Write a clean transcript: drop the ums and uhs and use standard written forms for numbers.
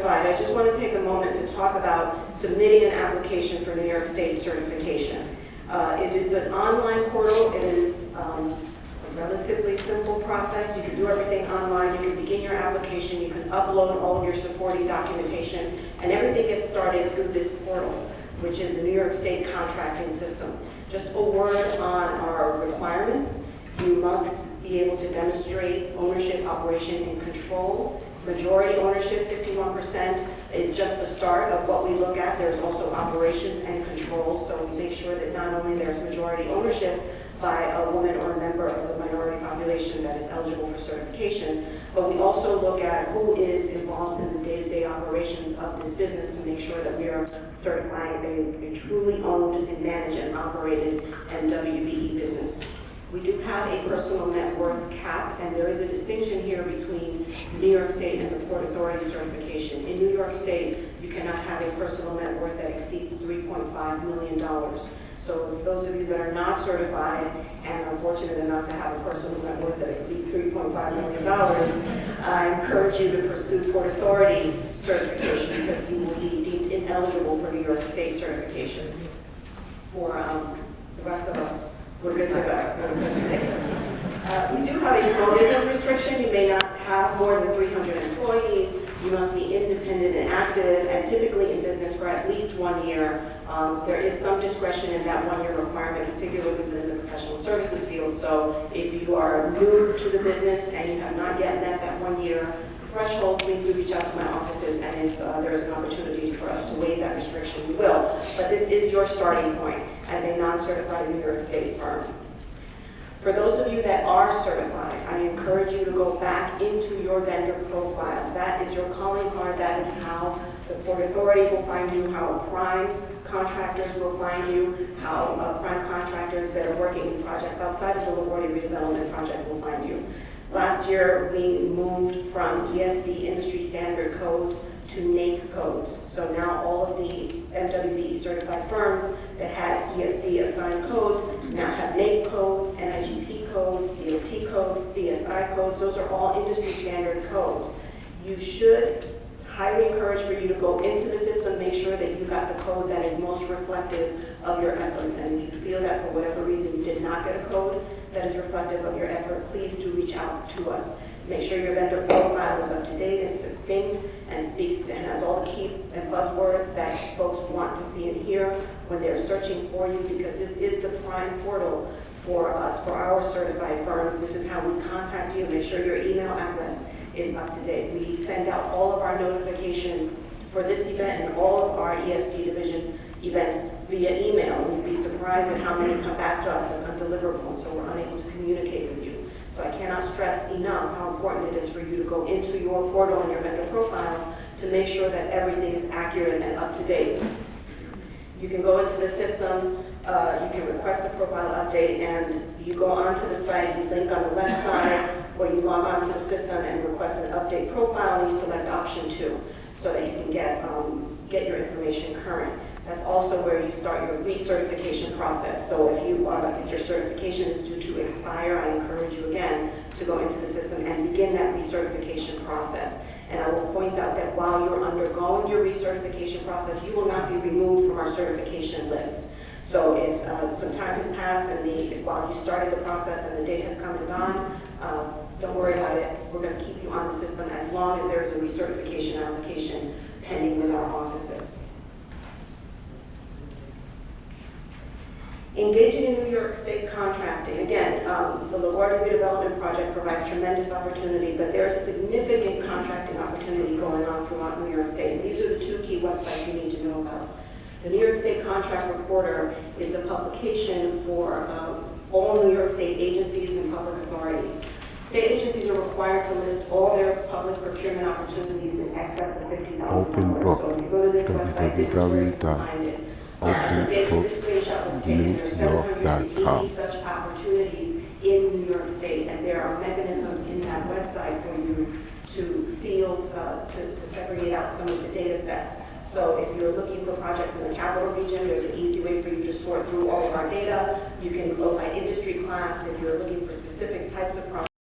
certified, I just want to take a moment to talk about submitting an application for New York State certification. It is an online portal. It is a relatively simple process. You can do everything online. You can begin your application. You can upload all of your supporting documentation, and everything gets started through this portal, which is the New York State contracting system. Just a word on our requirements. You must be able to demonstrate ownership, operation, and control. Majority ownership, 51%, is just the start of what we look at. There's also operations and control, so we make sure that not only there's majority ownership by a woman or a member of the minority population that is eligible for certification, but we also look at who is involved in the day-to-day operations of this business to make sure that we are certifying a truly owned and managed and operated MWBE business. We do have a personal net worth cap, and there is a distinction here between New York State and the Port Authority certification. In New York State, you cannot have a personal net worth that exceeds $3.5 million. So those of you that are not certified and are fortunate enough to have a personal net worth that exceeds $3.5 million, I encourage you to pursue Port Authority certification because you will be deemed ineligible for New York State certification. For the rest of us, we're good to go. We're good to stay. We do have a small business restriction. You may not have more than 300 employees. You must be independent and active, and typically in business for at least 1 year. There is some discretion in that 1 year requirement, particularly within the professional services field. So if you are new to the business and you have not yet met that 1 year threshold, please do reach out to my offices, and if there's an opportunity for us to waive that restriction, we will. But this is your starting point as a non-certified New York State firm. For those of you that are certified, I encourage you to go back into your vendor profile. That is your calling card. That is how the Port Authority will find you, how prime contractors will find you, how prime contractors that are working in projects outside of the LaGuardia Redevelopment Project will find you. Last year, we moved from ESD industry standard codes to NAICS codes. So now all of the MWBE certified firms that had ESD assigned codes now have NAICS codes, NIGP codes, DOT codes, CSI codes. Those are all industry standard codes. You should highly encourage for you to go into the system, make sure that you got the code that is most reflective of your efforts. And if you feel that for whatever reason you did not get a code that is reflective of your effort, please do reach out to us. Make sure your vendor profile is up to date, is succinct, and speaks to and has all the key and buzzwords that folks want to see and hear when they're searching for you, because this is the prime portal for us, for our certified firms. This is how we contact you. Make sure your email address is up to date. We send out all of our notifications for this event and all of our ESD division events via email. You'd be surprised at how many come back to us as undeliverable, so we're unable to communicate with you. So I cannot stress enough how important it is for you to go into your portal and your vendor profile to make sure that everything is accurate and up to date. You can go into the system, you can request a profile update, and you go onto the site, you link on the left side, or you log onto the system and request an update profile, and you select option 2 so that you can get your information current. That's also where you start your recertification process. So if your certification is due to expire, I encourage you again to go into the system and begin that recertification process. And I will point out that while you're undergoing your recertification process, you will not be removed from our certification list. So if some time has passed and while you started the process and the date has come and gone, don't worry about it. We're going to keep you on the system as long as there is a recertification application pending with our offices. Engaging in New York State contracting. Again, the LaGuardia Redevelopment Project provides tremendous opportunity, but there's significant contracting opportunity going on throughout New York State. And these are the 2 key websites you need to know about. The New York State Contract Reporter is a publication for all New York State agencies and public authorities. State agencies are required to list all their public procurement opportunities in excess of $50,000. Open book. So if you go to this website, this is where you can find it. This screenshot was taken. There are 780 such opportunities in New York State, and there are mechanisms in that website for you to field, to segregate out some of the data sets. So if you're looking for projects in the capital region, there's an easy way for you to sort through all of our data. You can go by industry class if you're looking for specific types of projects.